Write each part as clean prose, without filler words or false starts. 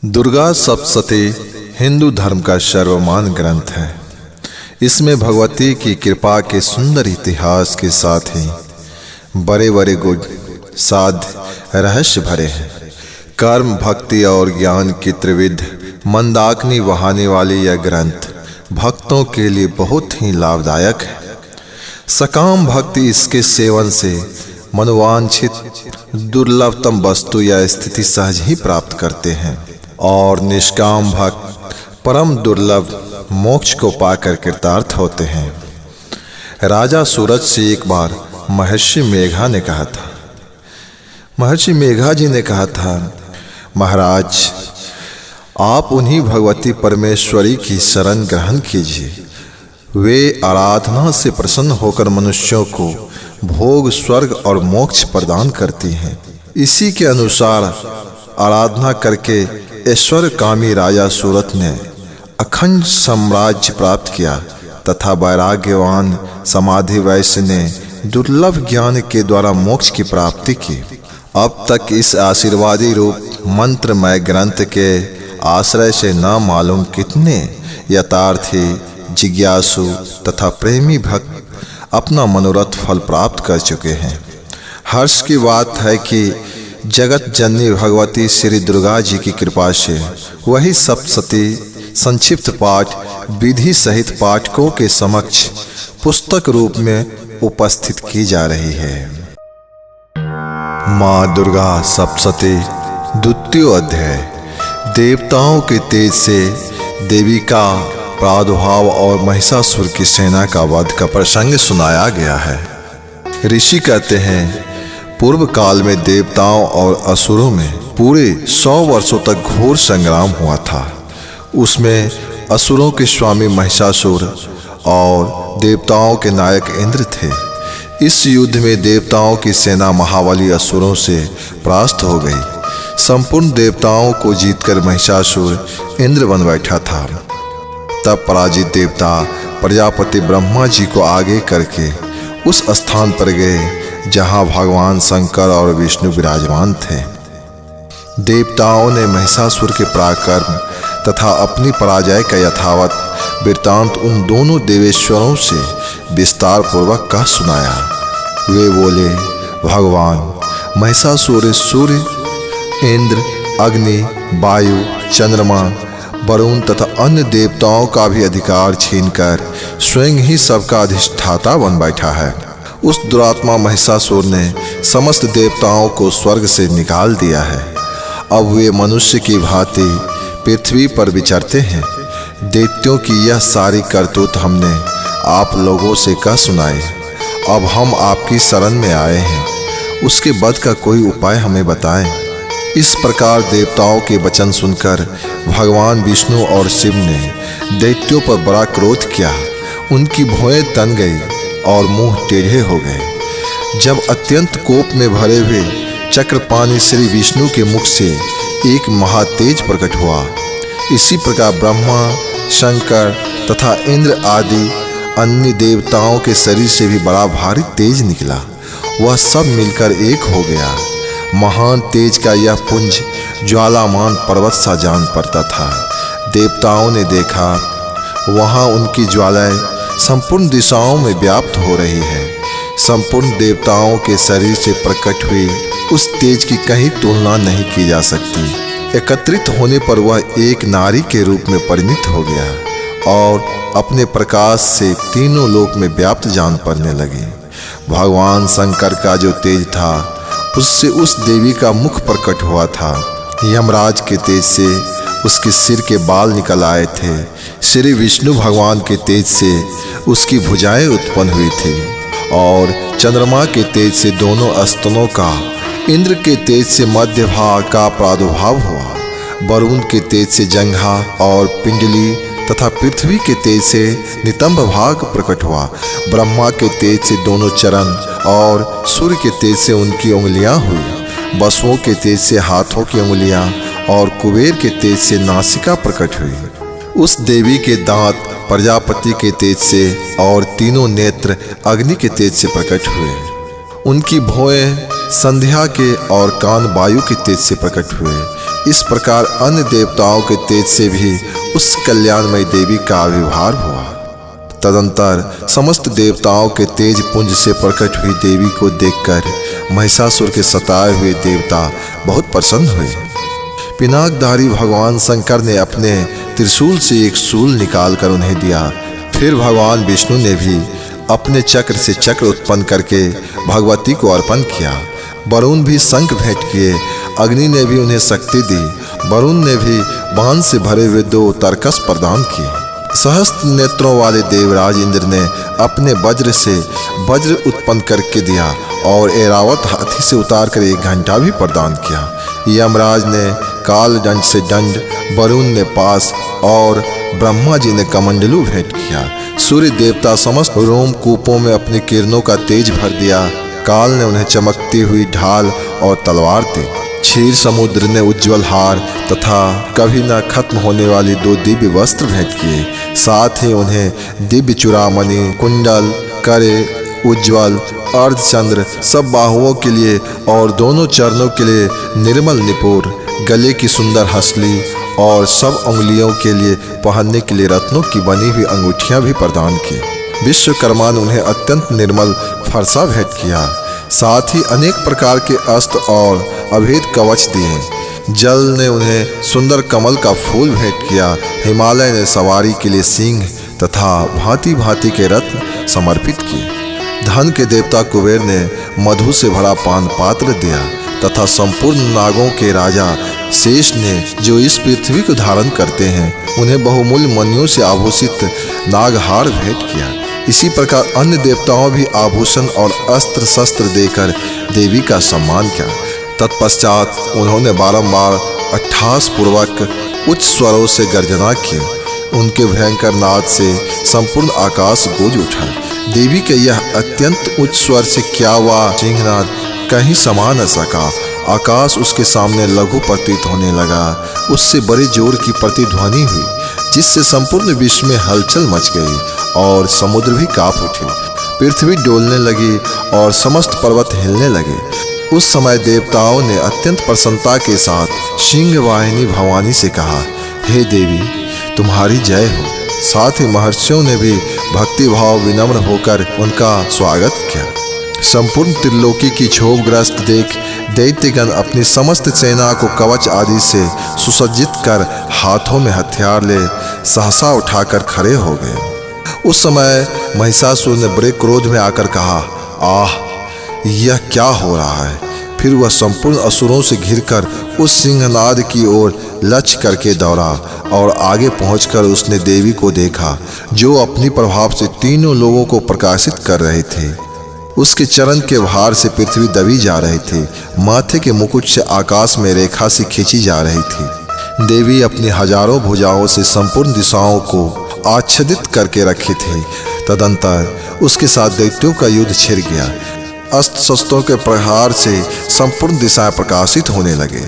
दुर्गा सप्तशती हिंदू धर्म का सर्वमान्य ग्रंथ है। इसमें भगवती की कृपा के सुंदर इतिहास के साथ ही बड़े बड़े गुण साध्य रहस्य भरे हैं। कर्म, भक्ति और ज्ञान की त्रिविध मंदाकिनी बहाने वाली यह ग्रंथ भक्तों के लिए बहुत ही लाभदायक है। सकाम भक्ति इसके सेवन से मनोवांछित दुर्लभतम वस्तु या स्थिति सहज ही प्राप्त करते हैं और निष्काम भक्त परम दुर्लभ मोक्ष को पाकर कृतार्थ होते हैं। राजा सूरज से एक बार महर्षि मेघा जी ने कहा था, महाराज, आप उन्हीं भगवती परमेश्वरी की शरण ग्रहण कीजिए। वे आराधना से प्रसन्न होकर मनुष्यों को भोग, स्वर्ग और मोक्ष प्रदान करती हैं। इसी के अनुसार आराधना करके ऐश्वर्य कामी राजा सूरत ने अखंड साम्राज्य प्राप्त किया तथा वैराग्यवान समाधि वैश्य ने दुर्लभ ज्ञान के द्वारा मोक्ष की प्राप्ति की। अब तक इस आशीर्वादी रूप मंत्रमय ग्रंथ के आश्रय से न मालूम कितने यथार्थी, जिज्ञासु तथा प्रेमी भक्त अपना मनोरथ फल प्राप्त कर चुके हैं। हर्ष की बात है कि जगत जननी भगवती श्री दुर्गा जी की कृपा से वही सप्तशती संक्षिप्त पाठ विधि सहित पाठकों के समक्ष पुस्तक रूप में उपस्थित की जा रही है। माँ दुर्गा सप्तशती द्वितीय अध्याय। देवताओं के तेज से देवी का प्रादुर्भाव और महिषासुर की सेना का वध का प्रसंग सुनाया गया है। ऋषि कहते हैं, पूर्व काल में देवताओं और असुरों में पूरे 100 वर्षों तक घोर संग्राम हुआ था। उसमें असुरों के स्वामी महिषासुर और देवताओं के नायक इंद्र थे। इस युद्ध में देवताओं की सेना महाबली असुरों से परास्त हो गई। संपूर्ण देवताओं को जीतकर महिषासुर इंद्र बन बैठा था। तब पराजित देवता प्रजापति ब्रह्मा जी को आगे करके उस स्थान पर गए जहां भगवान शंकर और विष्णु विराजमान थे। देवताओं ने महिषासुर के पराक्रम तथा अपनी पराजय का यथावत वृत्तांत उन दोनों देवेश्वरों से विस्तार पूर्वक कह सुनाया। वे बोले, भगवान, महिषासुर सूर्य, इंद्र, अग्नि, वायु, चंद्रमा, वरुण तथा अन्य देवताओं का भी अधिकार छीनकर स्वयं ही सबका अधिष्ठाता बन बैठा है। उस दुरात्मा महिषासुर ने समस्त देवताओं को स्वर्ग से निकाल दिया है। अब वे मनुष्य की भांति पृथ्वी पर विचरते हैं। दैत्यों की यह सारी करतूत हमने आप लोगों से कह सुनाई। अब हम आपकी शरण में आए हैं, उसके वध का कोई उपाय हमें बताएं। इस प्रकार देवताओं के वचन सुनकर भगवान विष्णु और शिव ने दैत्यों पर बड़ा क्रोध किया। उनकी भौहें तन गई और मुंह टेढ़े हो गए। जब अत्यंत कोप में भरे हुए चक्रपाणी श्री विष्णु के मुख से एक महातेज प्रकट हुआ। इसी प्रकार ब्रह्मा, शंकर तथा इंद्र आदि अन्य देवताओं के शरीर से भी बड़ा भारी तेज निकला। वह सब मिलकर एक हो गया। महान तेज का यह पुंज ज्वालामान पर्वत सा जान पड़ता था। देवताओं ने देखा, वहां उनकी ज्वालाएं संपूर्ण दिशाओं में व्याप्त हो रही है। संपूर्ण देवताओं के शरीर से प्रकट हुई उस तेज की कहीं तुलना नहीं की जा सकती। एकत्रित होने पर वह एक नारी के रूप में परिणित हो गया और अपने प्रकाश से तीनों लोक में व्याप्त जान पड़ने लगी। भगवान शंकर का जो तेज था, उससे उस देवी का मुख प्रकट हुआ था। यमराज के तेज से उसके सिर के बाल निकल आए थे। श्री विष्णु भगवान के तेज से उसकी भुजाएं उत्पन्न हुई थी और चंद्रमा के तेज से दोनों स्तनों का, इंद्र के तेज से मध्य भाग का प्रादुर्भाव हुआ, वरुण के तेज से जंघा और पिंडली तथा पृथ्वी के तेज से नितंब भाग प्रकट हुआ। ब्रह्मा के तेज से दोनों चरण और सूर्य के तेज से उनकी उंगलियां हुई। वसुओं के तेज से हाथों की उंगलियां और कुबेर के तेज से नासिका प्रकट हुई। उस देवी के दांत प्रजापति के तेज से और तीनों नेत्र अग्नि के तेज से प्रकट हुए। उनकी भौहें संध्या के और कान वायु के तेज से प्रकट हुए। इस प्रकार अन्य देवताओं के तेज से भी उस कल्याणमयी देवी का आविर्भाव हुआ। तदंतर समस्त देवताओं के तेज पुंज से प्रकट हुई देवी को देखकर महिषासुर के सताए हुए देवता बहुत प्रसन्न हुए। पिनाकधारी भगवान शंकर ने अपने त्रिशूल से एक शूल निकालकर उन्हें दिया। फिर भगवान विष्णु ने भी अपने चक्र से चक्र उत्पन्न करके भगवती को अर्पण किया। वरुण भी शंख भेंट किए। अग्नि ने भी उन्हें शक्ति दी। वरुण ने भी बाण से भरे हुए 2 तरकस प्रदान किए। सहस्त्र नेत्रों वाले देवराज इंद्र ने अपने वज्र से वज्र उत्पन्न करके दिया और ऐरावत हाथी से उतारकर 1 घंटा भी प्रदान किया। यमराज ने काल दंड से दंड, वरुण ने पास और ब्रह्मा जी ने कमंडलू भेंट किया। सूर्य देवता समस्त रोमकूपों में अपनी किरणों का तेज भर दिया। काल ने उन्हें चमकती हुई ढाल और तलवार दी। क्षीर समुद्र ने उज्ज्वल हार तथा कभी न खत्म होने वाली 2 दिव्य वस्त्र भेंट किए। साथ ही उन्हें दिव्य चूड़ामणि, कुंडल, करे, उज्ज्वल अर्धचंद्र, सब बाहुओं के लिए और दोनों चरणों के लिए निर्मल निपुर, गले की सुंदर हंसली और सब उंगलियों के लिए पहनने के लिए रत्नों की बनी हुई अंगूठियां भी प्रदान की। विश्वकर्मा ने उन्हें अत्यंत निर्मल फरसा भेंट किया। साथ ही अनेक प्रकार के अस्त्र और अभेद कवच दिए। जल ने उन्हें सुंदर कमल का फूल भेंट किया। हिमालय ने सवारी के लिए सिंह तथा भांति भांति के रत्न समर्पित किए। धन के देवता कुबेर ने मधु से भरा पान पात्र दिया तथा संपूर्ण नागों के राजा शेष ने, जो इस पृथ्वी को धारण करते हैं, उन्हें बहुमूल्य मणियों से आभूषित नागहार भेंट किया। इसी प्रकार अन्य देवताओं भी आभूषण और अस्त्र शस्त्र देकर देवी का सम्मान किया। तत्पश्चात उन्होंने बारंबार अट्टहास पूर्वक उच्च स्वरों से गर्जना की। उनके भयंकर नाद से संपूर्ण आकाश गूंज उठा। देवी के यह अत्यंत उच्च स्वर से क्या हुआ सिंहनाद कहीं समा न सका। आकाश उसके सामने लघु प्रतीत होने लगा। उससे बड़े जोर की प्रतिध्वनि हुई, जिससे संपूर्ण विश्व में हलचल मच गई और समुद्र भी कांप उठे। पृथ्वी डोलने लगी और समस्त पर्वत हिलने लगे। उस समय देवताओं ने अत्यंत प्रसन्नता के साथ सिंह वाहिनी भवानी से कहा, हे देवी, तुम्हारी जय हो। साथ ही महर्षियों ने भी भक्तिभाव विनम्र होकर उनका स्वागत किया। संपूर्ण त्रिलोकी की क्षोभग्रस्त देख दैत्यगण अपनी समस्त सेना को कवच आदि से सुसज्जित कर हाथों में हथियार ले सहसा उठाकर खड़े हो गए। उस समय महिषासुर ने बड़े क्रोध में आकर कहा, आह, यह क्या हो रहा है। फिर वह संपूर्ण असुरों से घिरकर उस सिंहनाद की ओर लक्ष्य करके दौड़ा और आगे पहुंचकर उसने देवी को देखा, जो अपनी प्रभाव से तीनों लोगों को प्रकाशित कर रहे थे। उसके चरण के भार से पृथ्वी दबी जा रही थी। माथे के मुकुट से आकाश में रेखा सी खींची जा रही थी। देवी अपनी हजारों भुजाओं से संपूर्ण दिशाओं को आच्छादित करके रखी थी। तदंतर उसके साथ दैत्यों का युद्ध छिड़ गया। अस्त्र शस्त्रों के प्रहार से संपूर्ण दिशाएं प्रकाशित होने लगे।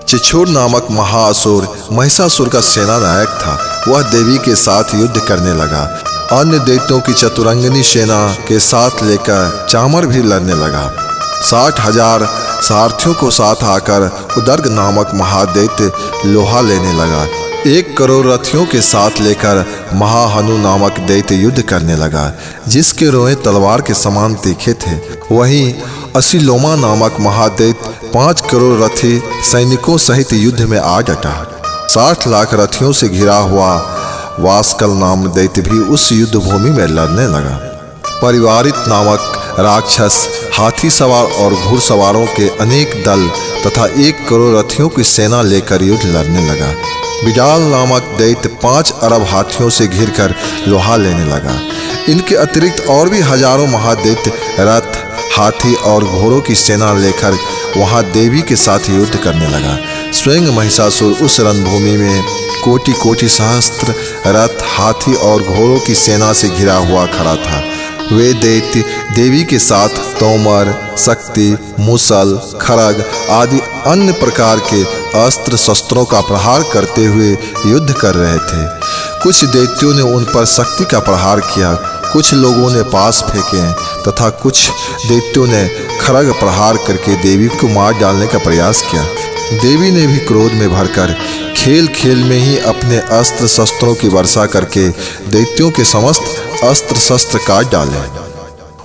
चिछोर नामक महाअसुर महिषासुर का सेनानायक था। वह देवी के साथ युद्ध करने लगा। अन्य दैत्यों की चतुरंगिनी सेना के साथ लेकर चामर भी लड़ने लगा। 60,000 सारथियों को साथ आकर उदर्ग नामक महादैत्य लोहा लेने लगा। 1 करोड़ रथियों के साथ लेकर महाहनु नामक दैत्य युद्ध करने लगा, जिसके रोए तलवार के समान तीखे थे। वहीं असिलोमा नामक महादैत्य 5 करोड़ रथी सैनिकों सहित युद्ध में आ डटा। 60 लाख रथियों से घिरा हुआ वास्कल नाम दैत्य भी उस युद्ध भूमि में लड़ने लगा। परिवारित नामक राक्षस हाथी सवार और घुड़सवारों के अनेक दल तथा 1 करोड़ रथियों की सेना लेकर युद्ध लड़ने लगा। बिडाल नामक दैत्य 5 अरब हाथियों से घिरकर लोहा लेने लगा। इनके अतिरिक्त और भी हजारों महादैत्य रथ, हाथी और घोड़ों की सेना लेकर वहां देवी के साथ युद्ध करने लगा। स्वयं महिषासुर उस रणभूमि में कोटि कोटि सहस्त्र रथ, हाथी और घोड़ों की सेना से घिरा हुआ खड़ा था। वे दैत्य देवी के साथ तोमर, शक्ति, मुसल, खड़ग आदि अन्य प्रकार के अस्त्र शस्त्रों का प्रहार करते हुए युद्ध कर रहे थे। कुछ दैत्यों ने उन पर शक्ति का प्रहार किया, कुछ लोगों ने पास फेंके तथा कुछ दैत्यों ने खड़ग प्रहार करके देवी को मार डालने का प्रयास किया। देवी ने भी क्रोध में भरकर खेल खेल में ही अपने अस्त्र शस्त्रों की वर्षा करके दैत्यों के समस्त अस्त्र शस्त्र काट डाले।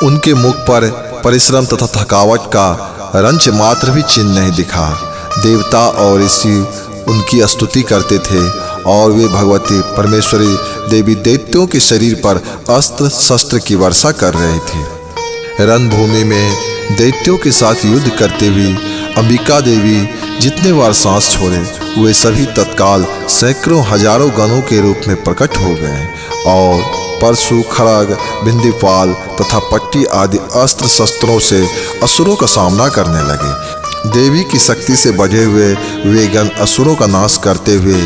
उनके मुख पर परिश्रम तथा थकावट का रंच मात्र भी चिन्ह नहीं दिखा। देवता और ऋषि उनकी स्तुति करते थे और वे भगवती परमेश्वरी देवी दैत्यों के शरीर पर अस्त्र शस्त्र की वर्षा कर रहे थे। रणभूमि में दैत्यों के साथ युद्ध करते हुए अंबिका देवी जितने बार सांस छोड़े वे सभी तत्काल सैकड़ों हजारों गणों के रूप में प्रकट हो गए और परशु, खड़ग, बिंदीपाल तथा पट्टी आदि अस्त्र शस्त्रों से असुरों का सामना करने लगे। देवी की शक्ति से बझे हुए वे गण असुरों का नाश करते हुए